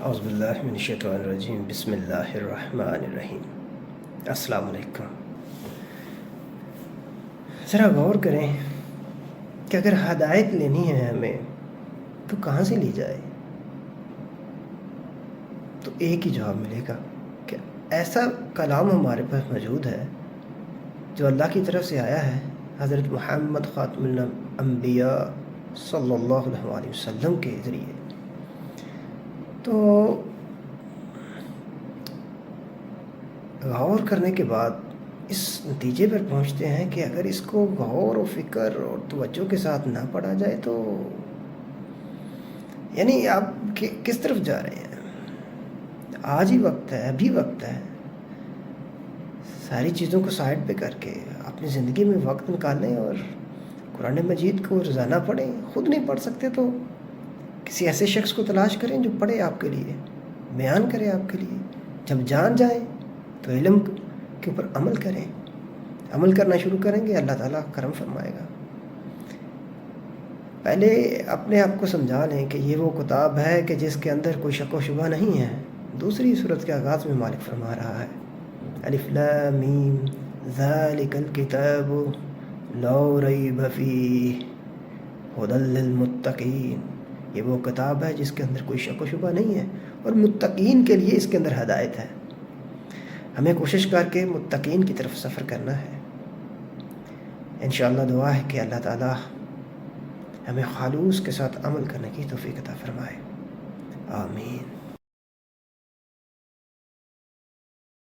اعوذ باللہ من الشیطان الرجیم بسم اللہ الرحمن الرحیم۔ السلام علیکم۔ ذرا غور کریں کہ اگر ہدایت لینی ہے ہمیں تو کہاں سے لی جائے؟ تو ایک ہی جواب ملے گا کہ ایسا کلام ہمارے پاس موجود ہے جو اللہ کی طرف سے آیا ہے حضرت محمد خاتم الانبیاء صلی اللہ علیہ وسلم کے ذریعے۔ تو غور کرنے کے بعد اس نتیجے پر پہنچتے ہیں کہ اگر اس کو غور و فکر اور توجہ کے ساتھ نہ پڑھا جائے تو یعنی آپ کس طرف جا رہے ہیں؟ آج ہی وقت ہے، ابھی وقت ہے، ساری چیزوں کو سائڈ پہ کر کے اپنی زندگی میں وقت نکالیں اور قرآن مجید کو روزانہ پڑھیں۔ خود نہیں پڑھ سکتے تو کسی ایسے شخص کو تلاش کریں جو پڑھے آپ کے لیے، بیان کرے آپ کے لیے۔ جب جان جائیں تو علم کے اوپر عمل کریں، عمل کرنا شروع کریں گے، اللہ تعالیٰ کرم فرمائے گا۔ پہلے اپنے آپ کو سمجھا لیں کہ یہ وہ کتاب ہے کہ جس کے اندر کوئی شک و شبہ نہیں ہے۔ دوسری صورت کے آغاز میں مالک فرما رہا ہے الف لام میم ذالک الکتاب لا ریب فیہ ھدی للمتقین۔ یہ وہ کتاب ہے جس کے اندر کوئی شک و شبہ نہیں ہے اور متقین کے لیے اس کے اندر ہدایت ہے۔ ہمیں کوشش کر کے متقین کی طرف سفر کرنا ہے۔ انشاءاللہ دعا ہے کہ اللہ تعالیٰ ہمیں خلوص کے ساتھ عمل کرنے کی توفیق عطا فرمائے۔ آمین۔